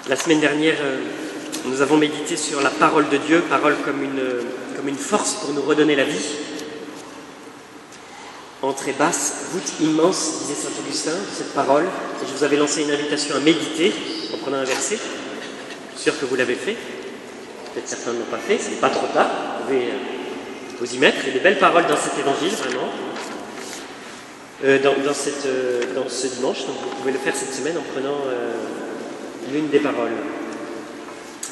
La semaine dernière, nous avons médité sur la parole de Dieu, parole comme une force pour nous redonner la vie. Entrée basse, voûte immense, disait saint Augustin, cette parole. Et je vous avais lancé une invitation à méditer en prenant un verset. Je suis sûr que vous l'avez fait. Peut-être certains ne l'ont pas fait, ce n'est pas trop tard. Vous pouvez vous y mettre. Il y a des belles paroles dans cet évangile, vraiment. Dans ce dimanche, donc vous pouvez le faire cette semaine en prenant l'une des paroles.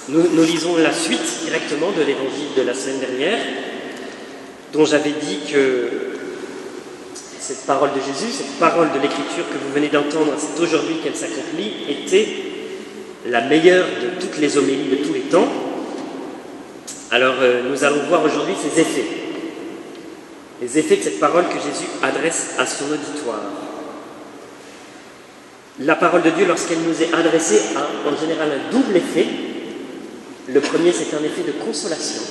Nous lisons la suite directement de l'évangile de la semaine dernière, dont j'avais dit que cette parole de Jésus, cette parole de l'Écriture que vous venez d'entendre, c'est aujourd'hui qu'elle s'accomplit, était la meilleure de toutes les homélies de tous les temps. Alors nous allons voir aujourd'hui ses effets. Les effets de cette parole que Jésus adresse à son auditoire. La parole de Dieu, lorsqu'elle nous est adressée, a en général un double effet. Le premier, c'est un effet de consolation,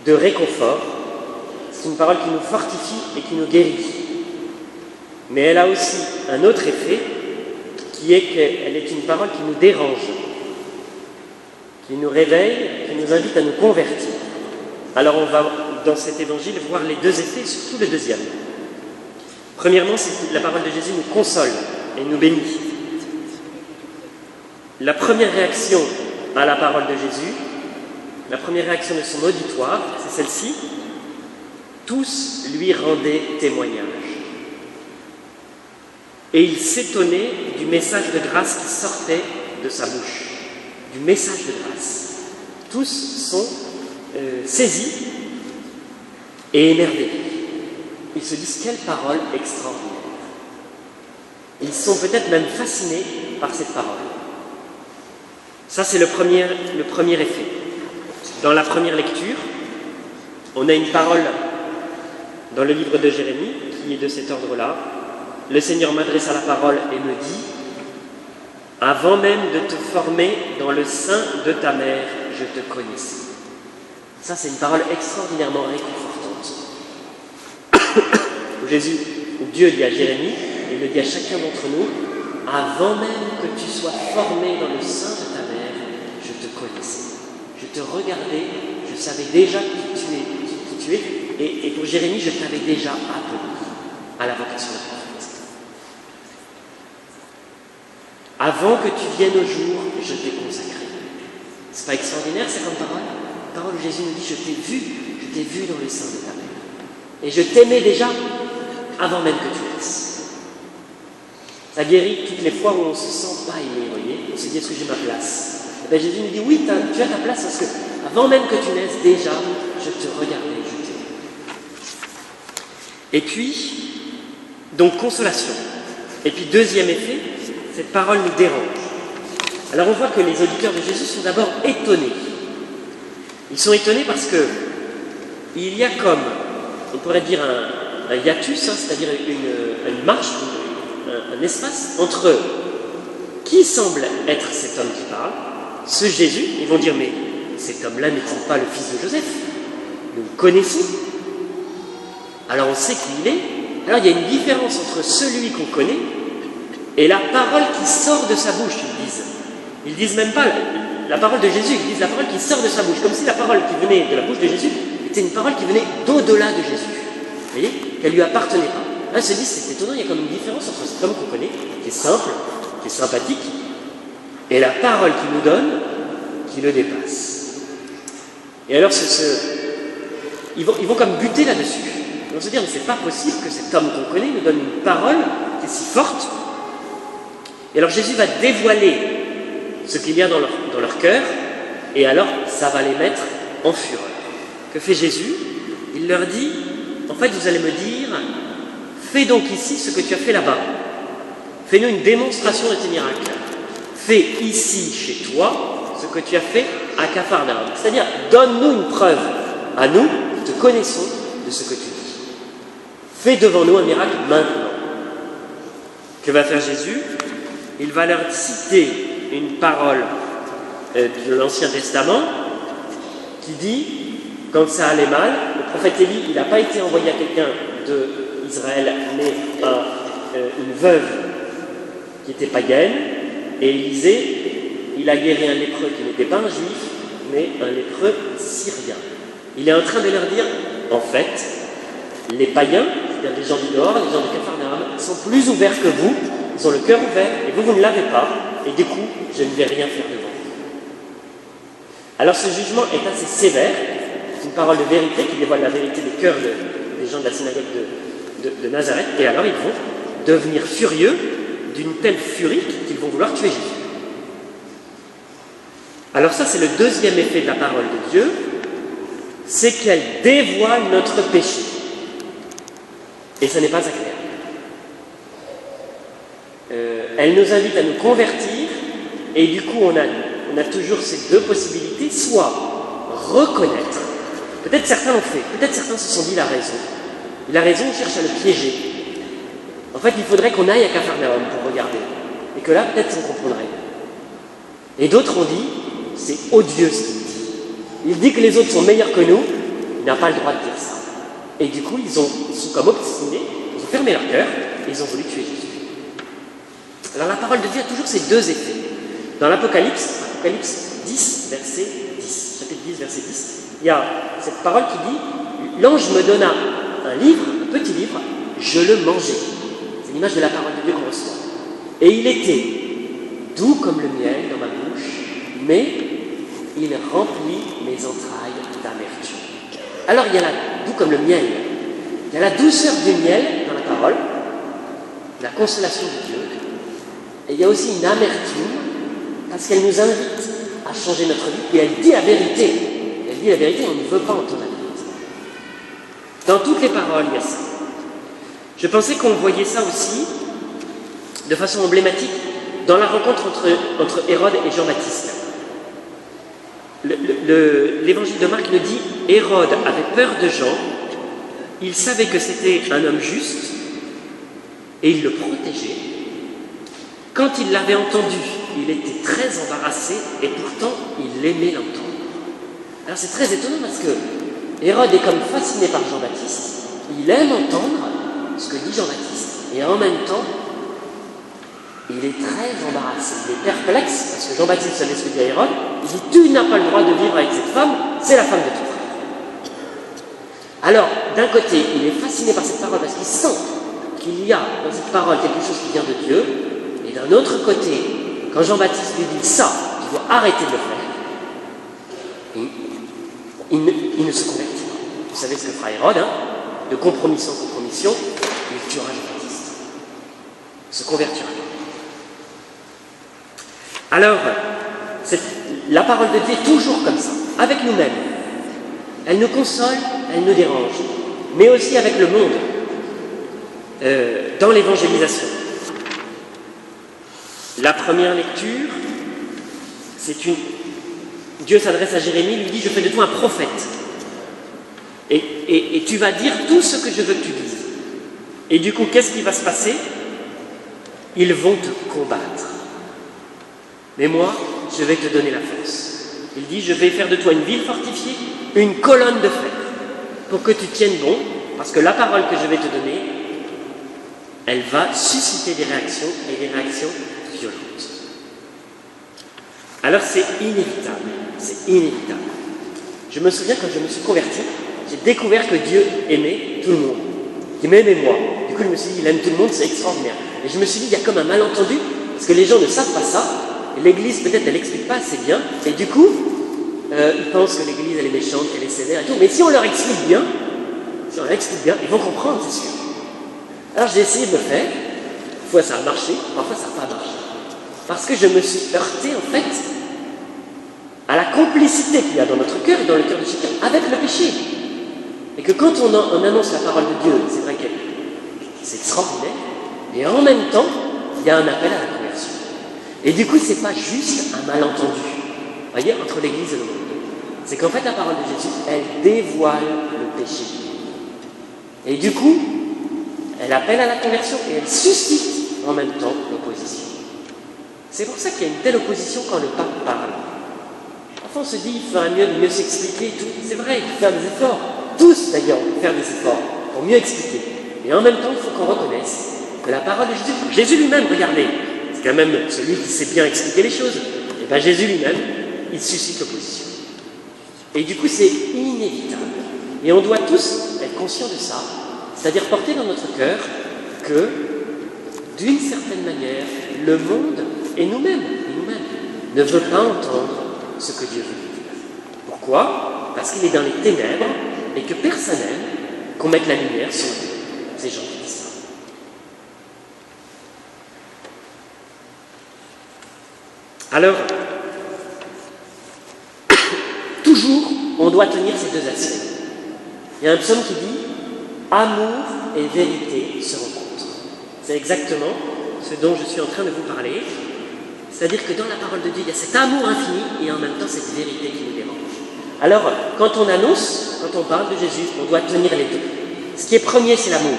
de réconfort. C'est une parole qui nous fortifie et qui nous guérit. Mais elle a aussi un autre effet, qui est qu'elle est une parole qui nous dérange, qui nous réveille, qui nous invite à nous convertir. Alors on va, dans cet évangile, voir les deux effets, surtout le deuxième. Premièrement, c'est que la parole de Jésus nous console et nous bénit. La première réaction à la parole de Jésus, la première réaction de son auditoire, c'est celle-ci. Tous lui rendaient témoignage. Et il s'étonnait du message de grâce qui sortait de sa bouche. Du message de grâce. Tous sont saisis et émerveillés. Ils se disent quelle parole extraordinaire. Ils sont peut-être même fascinés par cette parole. Ça, c'est le premier effet. Dans la première lecture, on a une parole dans le livre de Jérémie qui est de cet ordre-là. Le Seigneur m'adresse à la parole et me dit « Avant même de te former dans le sein de ta mère, je te connaissais. » Ça, c'est une parole extraordinairement réconfortante. Où Dieu dit à Jérémie, et le dit à chacun d'entre nous, « Avant même que tu sois formé dans le sein de ta mère, je te connaissais. Je te regardais, je savais déjà qui tu es, et pour Jérémie, je t'avais déjà appelé à la vocation de prophète. Avant que tu viennes au jour, je t'ai consacré. » C'est pas extraordinaire, ça, comme parole? La parole où Jésus nous dit, je t'ai vu dans le sein de ta mère. Et je t'aimais déjà avant même que tu naisses. Ça guérit toutes les fois où on ne se sent pas aimé, vous voyez. On se dit, est-ce que j'ai ma place? Et bien Jésus nous dit, oui, tu as ta place parce que avant même que tu naisses, déjà, je te regardais, je t'aimais. Et puis, donc consolation. Et puis deuxième effet, cette parole nous dérange. Alors on voit que les auditeurs de Jésus sont d'abord étonnés. Ils sont étonnés parce que il y a comme, on pourrait dire un hiatus, c'est-à-dire une marche, un espace entre qui semble être cet homme qui parle, ce Jésus. Ils vont dire, mais cet homme-là n'est-il pas le fils de Joseph? Nous le connaissons. Alors on sait qui il est. Alors il y a une différence entre celui qu'on connaît et la parole qui sort de sa bouche, ils disent. Ils disent même pas la parole de Jésus, ils disent la parole qui sort de sa bouche, comme si la parole qui venait de la bouche de Jésus était une parole qui venait d'au-delà de Jésus. Vous voyez? Qu'elle lui appartenait pas. Là, ils se disent, c'est étonnant, il y a comme une différence entre cet homme qu'on connaît, qui est simple, qui est sympathique, et la parole qu'il nous donne, qui le dépasse. Et alors, ils vont comme buter là-dessus. Ils vont se dire, mais c'est pas possible que cet homme qu'on connaît nous donne une parole qui est si forte. Et alors, Jésus va dévoiler ce qu'il y a dans leur cœur, et alors, ça va les mettre en fureur. Que fait Jésus? Il leur dit, en fait, vous allez me dire, fais donc ici ce que tu as fait là-bas. Fais-nous une démonstration de tes miracles. Fais ici, chez toi, ce que tu as fait à Capharnaüm. C'est-à-dire, donne-nous une preuve à nous, qui te connaissons, de ce que tu dis. Fais devant nous un miracle maintenant. Que va faire Jésus? Il va leur citer une parole de l'Ancien Testament qui dit, quand ça allait mal, le prophète Élie, il n'a pas été envoyé à quelqu'un d'Israël, mais à une veuve qui était païenne, et Élisée il a guéri un lépreux qui n'était pas un juif, mais un lépreux syrien. Il est en train de leur dire, en fait, les païens, c'est-à-dire les gens du dehors, les gens de Capharnaüm, sont plus ouverts que vous, ils ont le cœur ouvert, et vous ne l'avez pas, et du coup, je ne vais rien faire devant vous. Alors ce jugement est assez sévère, c'est une parole de vérité qui dévoile la vérité des cœurs des gens de la synagogue de Nazareth, et alors ils vont devenir furieux d'une telle furie qu'ils vont vouloir tuer Jésus. Alors ça, c'est le deuxième effet de la parole de Dieu, c'est qu'elle dévoile notre péché. Et ce n'est pas agréable. Elle nous invite à nous convertir, et du coup, on a toujours ces deux possibilités, soit reconnaître, peut-être certains l'ont fait, peut-être certains se sont dit la raison. Il a raison, on cherche à le piéger. En fait, il faudrait qu'on aille à Capharnaüm pour regarder, et que là, peut-être, on comprendrait. Et d'autres ont dit, c'est odieux ce qu'il dit. Il dit que les autres sont meilleurs que nous, il n'a pas le droit de dire ça. Et du coup, ils sont comme obstinés, ils ont fermé leur cœur, et ils ont voulu tuer Jésus. Alors la parole de Dieu a toujours ces deux effets. Dans l'Apocalypse, Apocalypse 10, verset 10, chapitre 10, verset 10, il y a cette parole qui dit « L'ange me donna un livre, un petit livre, je le mangeai. » C'est l'image de la parole de Dieu qu'on reçoit. Et il était doux comme le miel dans ma bouche, mais il remplit mes entrailles d'amertume. Alors il y a doux comme le miel, il y a la douceur du miel dans la parole, la consolation de Dieu, et il y a aussi une amertume, parce qu'elle nous invite à changer notre vie, et elle dit la vérité. Elle dit la vérité, on ne veut pas entendre la vérité. Dans toutes les paroles, il y a ça. Je pensais qu'on voyait ça aussi, de façon emblématique, dans la rencontre entre Hérode et Jean-Baptiste. L'évangile de Marc nous dit « Hérode avait peur de Jean, il savait que c'était un homme juste, et il le protégeait. Quand il l'avait entendu, il était très embarrassé, et pourtant il aimait l'entendre. » Alors c'est très étonnant parce que Hérode est comme fasciné par Jean-Baptiste, il aime entendre ce que dit Jean-Baptiste, et en même temps, il est très embarrassé, il est perplexe, parce que Jean-Baptiste savait ce que dit à Hérode, il dit « Tu n'as pas le droit de vivre avec cette femme, c'est la femme de ton frère. » Alors, d'un côté, il est fasciné par cette parole parce qu'il sent qu'il y a dans cette parole quelque chose qui vient de Dieu, et d'un autre côté, quand Jean-Baptiste lui dit ça, tu dois arrêter de le faire, il ne se convertit pas. Vous savez ce que fera Hérode, hein? De compromission en compromission, il tuera Jean-Baptiste. Il se convertira pas. Alors, la parole de Dieu est toujours comme ça, avec nous-mêmes. Elle nous console, elle nous dérange, mais aussi avec le monde, dans l'évangélisation. La première lecture, Dieu s'adresse à Jérémie, lui dit « Je fais de toi un prophète, et tu vas dire tout ce que je veux que tu dises. » Et du coup, qu'est-ce qui va se passer? Ils vont te combattre. Mais moi, je vais te donner la force. Il dit, je vais faire de toi une ville fortifiée, une colonne de fer, pour que tu tiennes bon, parce que la parole que je vais te donner, elle va susciter des réactions, et des réactions violentes. Alors c'est inévitable, c'est inévitable. Je me souviens quand je me suis converti, j'ai découvert que Dieu aimait tout le monde, qu'il m'aimait moi. Du coup, je me suis dit, il aime tout le monde, c'est extraordinaire. Et je me suis dit, il y a comme un malentendu, parce que les gens ne savent pas ça, et l'Église, peut-être, elle n'explique pas assez bien, et du coup, ils pensent que l'Église, elle est méchante, qu'elle est sévère et tout, mais si on leur explique bien, ils vont comprendre, c'est sûr. Alors j'ai essayé de le faire, parfois ça a marché, parfois ça n'a pas marché. Parce que je me suis heurté, en fait, à la complicité qu'il y a dans notre cœur et dans le cœur de chacun avec le péché. Et que quand on annonce la parole de Dieu, c'est vrai que c'est extraordinaire, et en même temps, il y a un appel à la conversion. Et du coup, c'est pas juste un malentendu, vous voyez, entre l'Église et le monde. C'est qu'en fait, la parole de Jésus, elle dévoile le péché. Et du coup, elle appelle à la conversion et elle suscite en même temps l'opposition. C'est pour ça qu'il y a une telle opposition quand le pape parle. Parfois, on se dit, il ferait mieux de mieux s'expliquer et tout. C'est vrai, il faut faire des efforts. Tous, d'ailleurs, vont faire des efforts pour mieux expliquer. Mais en même temps, il faut qu'on reconnaisse que la parole de Jésus lui-même, regardez, c'est quand même celui qui sait bien expliquer les choses. Et bien Jésus lui-même, il suscite l'opposition. Et du coup, c'est inévitable. Et on doit tous être conscients de ça, c'est-à-dire porter dans notre cœur que, d'une certaine manière, le monde et nous-mêmes, ne veut pas entendre ce que Dieu veut dire. Pourquoi? Parce qu'il est dans les ténèbres et que personne n'aime qu'on mette la lumière sur ces gens qui disent ça. Alors, toujours, on doit tenir ces deux aspects. Il y a un psaume qui dit « Amour et vérité se rencontrent ». C'est exactement ce dont je suis en train de vous parler. C'est-à-dire que dans la parole de Dieu, il y a cet amour infini et en même temps cette vérité qui nous dérange. Alors, quand on annonce, quand on parle de Jésus, on doit tenir les deux. Ce qui est premier, c'est l'amour.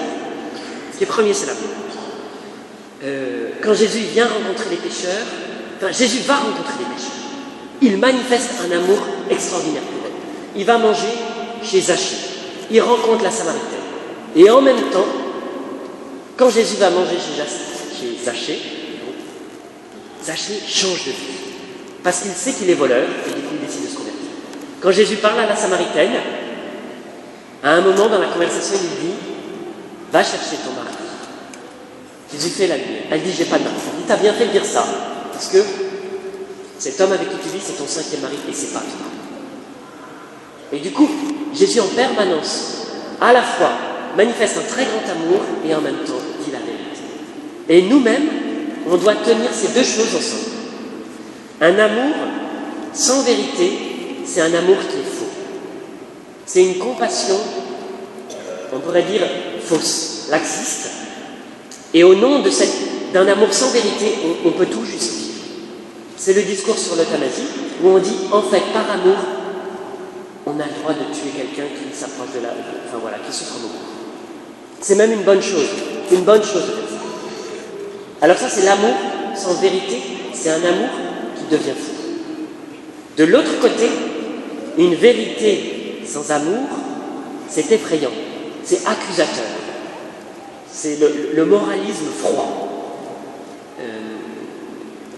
Quand Jésus vient rencontrer les pécheurs, Jésus va rencontrer les pécheurs. Il manifeste un amour extraordinaire pour eux. Il va manger chez Zachée. Il rencontre la Samaritaine. Et en même temps, quand Jésus va manger chez Zachée, Zachée change de vie. Parce qu'il sait qu'il est voleur et du coup il décide de se convertir. Quand Jésus parle à la Samaritaine, à un moment dans la conversation, il dit « Va chercher ton mari ». Jésus fait la lumière. Elle dit « J'ai pas de mari ». Il dit « T'as bien fait de dire ça, parce que cet homme avec qui tu vis, c'est ton 5e mari et c'est pas toi. » Et du coup, Jésus en permanence, à la fois, manifeste un très grand amour et en même temps dit la vérité. Et nous-mêmes, on doit tenir ces deux choses ensemble. Un amour sans vérité, c'est un amour qui est faux. C'est une compassion, on pourrait dire, fausse, laxiste. Et au nom d'un amour sans vérité, on peut tout justifier. C'est le discours sur l'euthanasie, où on dit, en fait, par amour, on a le droit de tuer quelqu'un qui s'approche de qui souffre beaucoup. C'est même une bonne chose de faire ça. Alors ça, c'est l'amour sans vérité, c'est un amour qui devient fou. De l'autre côté, une vérité sans amour, c'est effrayant, c'est accusateur, c'est le moralisme froid.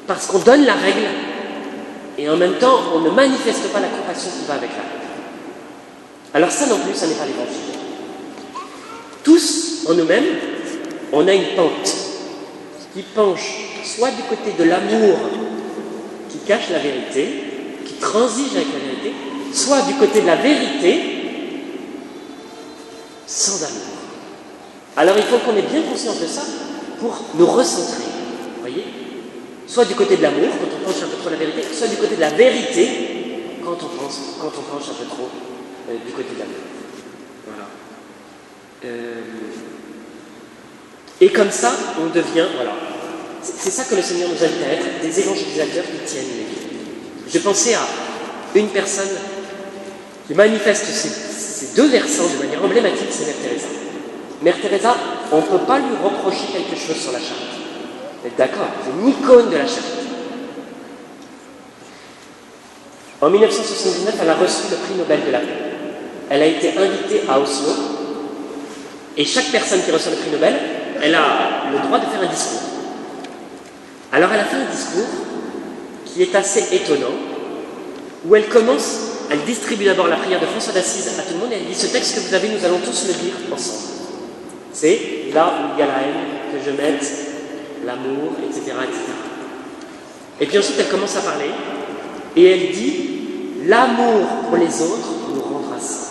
Parce qu'on donne la règle et en même temps, on ne manifeste pas la compassion qui va avec la règle. Alors ça non plus, ça n'est pas l'évangile. Tous, en nous-mêmes, on a une pente qui penche soit du côté de l'amour qui cache la vérité, qui transige avec la vérité, soit du côté de la vérité sans amour. Alors il faut qu'on ait bien conscience de ça pour nous recentrer, vous voyez ? Soit du côté de l'amour, quand on penche un peu trop la vérité, soit du côté de la vérité, quand on penche un peu trop du côté de l'amour. Voilà. Et comme ça, on devient, voilà. C'est ça que le Seigneur nous invite à être, des évangélisateurs qui tiennent les vies. Je pensais à une personne qui manifeste ces deux versants de manière emblématique, c'est Mère Teresa. Mère Teresa, on ne peut pas lui reprocher quelque chose sur la charité. Vous êtes d'accord? C'est une icône de la charité. En 1979, elle a reçu le prix Nobel de la paix. Elle a été invitée à Oslo, et chaque personne qui reçoit le prix Nobel, elle a le droit de faire un discours. Alors elle a fait un discours qui est assez étonnant, où elle distribue d'abord la prière de François d'Assise à tout le monde, et elle dit « Ce texte que vous avez, nous allons tous le lire ensemble. C'est là où il y a la haine, que je mette l'amour, etc., etc. » Et puis ensuite, elle commence à parler, et elle dit « L'amour pour les autres nous rendra saints.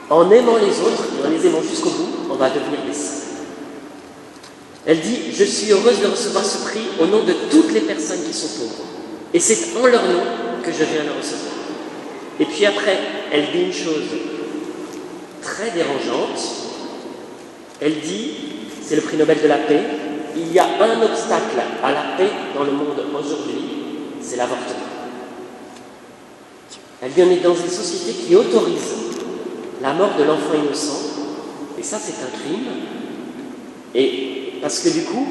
En aimant les autres, et en les aimant jusqu'au bout, on va devenir des saints. » Elle dit « Je suis heureuse de recevoir ce prix au nom de toutes les personnes qui sont pauvres. Et c'est en leur nom que je viens le recevoir. » Et puis après, elle dit une chose très dérangeante. Elle dit, c'est le prix Nobel de la paix, il y a un obstacle à la paix dans le monde aujourd'hui, c'est l'avortement. Elle dit, on est dans une société qui autorise la mort de l'enfant innocent, et ça c'est un crime, et parce que du coup,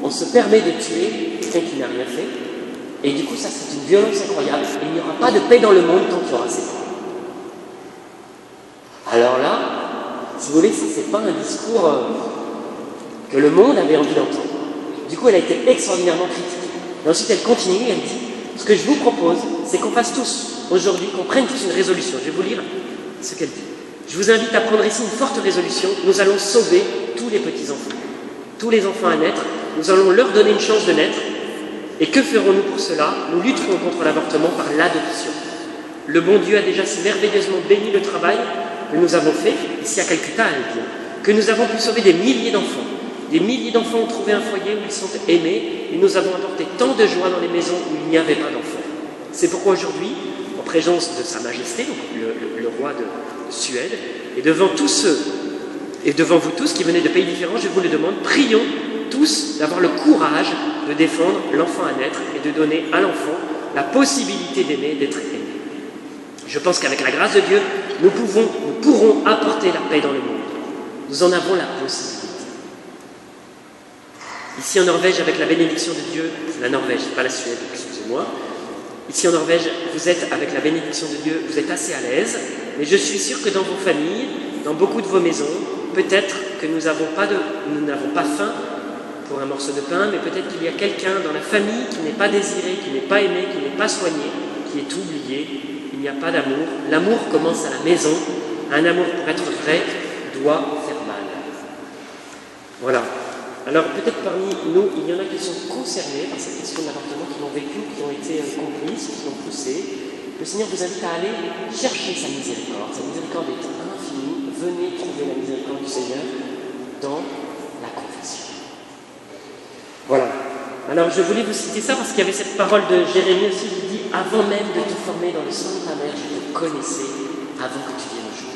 on se permet de tuer quelqu'un qui n'a rien fait, et du coup ça c'est une violence incroyable, et il n'y aura pas de paix dans le monde tant qu'il y aura ces morts. Alors là, si vous voulez, ce n'est pas un discours que le monde avait envie d'entendre. Du coup, elle a été extraordinairement critiquée. Et ensuite, elle continue, elle dit « ce que je vous propose, c'est qu'on fasse tous, aujourd'hui, qu'on prenne tous une résolution. Je vais vous lire ce qu'elle dit. Je vous invite à prendre ici une forte résolution. Nous allons sauver tous les petits-enfants. Tous les enfants à naître, nous allons leur donner une chance de naître. Et que ferons-nous pour cela? Nous lutterons contre l'avortement par l'adoption. Le bon Dieu a déjà si merveilleusement béni le travail que nous avons fait, ici à Calcutta, que nous avons pu sauver des milliers d'enfants. Des milliers d'enfants ont trouvé un foyer où ils sont aimés et nous avons apporté tant de joie dans les maisons où il n'y avait pas d'enfants. C'est pourquoi aujourd'hui, en présence de Sa Majesté, donc le roi de Suède, et devant tous ceux, et devant vous tous qui venez de pays différents, je vous le demande, prions tous d'avoir le courage de défendre l'enfant à naître et de donner à l'enfant la possibilité d'aimer, d'être aimé. Je pense qu'avec la grâce de Dieu, nous pourrons apporter la paix dans le monde. Nous en avons la possibilité. Ici en Norvège, avec la bénédiction de Dieu, c'est la Norvège, pas la Suède, excusez-moi. Ici en Norvège, vous êtes avec la bénédiction de Dieu, vous êtes assez à l'aise, mais je suis sûr que dans vos familles, dans beaucoup de vos maisons, peut-être que nous n'avons pas faim pour un morceau de pain, mais peut-être qu'il y a quelqu'un dans la famille qui n'est pas désiré, qui n'est pas aimé, qui n'est pas soigné, qui est oublié. Il n'y a pas d'amour. L'amour commence à la maison. Un amour, pour être vrai, doit faire mal. Voilà. Alors peut-être parmi nous, il y en a qui sont concernés par cette question de l'avortement, qui l'ont vécu, qui ont été complices, qui l'ont poussé. Le Seigneur vous invite à aller chercher sa miséricorde. Sa miséricorde est infinie. Venez trouver la miséricorde du Seigneur dans la confession. Voilà. Alors je voulais vous citer ça parce qu'il y avait cette parole de Jérémie aussi qui dit « Avant même de te former dans le sein de ta mère, je te connaissais avant que tu viennes au jour. »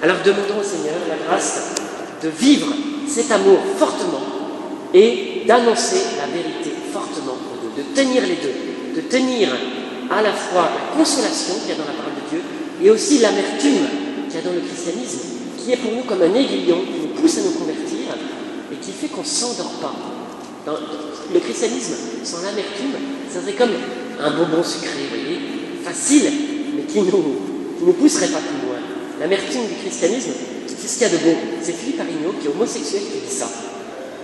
Alors demandons au Seigneur la grâce de vivre cet amour fortement et d'annoncer la vérité fortement aux deux, de tenir les deux, de tenir à la fois la consolation qu'il y a dans la parole de Dieu et aussi l'amertume qu'il y a dans le christianisme, qui est pour nous comme un aiguillon qui nous pousse à nous convertir et qui fait qu'on ne s'endort pas. Dans le christianisme, sans l'amertume, ça serait comme un bonbon sucré, vous voyez, facile, mais qui nous pousserait pas plus loin. L'amertume du christianisme, c'est ce qu'il y a de beau. C'est Philippe Arignaud, qui est homosexuel, qui dit ça.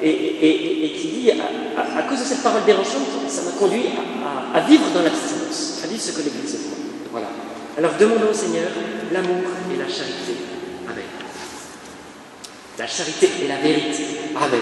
Et qui dit, à cause de cette parole dérangeante, ça m'a conduit à vivre dans l'abstinence, à vivre ce que l'Église voit. Voilà. Alors demandons au Seigneur l'amour et la charité. Amen. La charité et la vérité. Amen.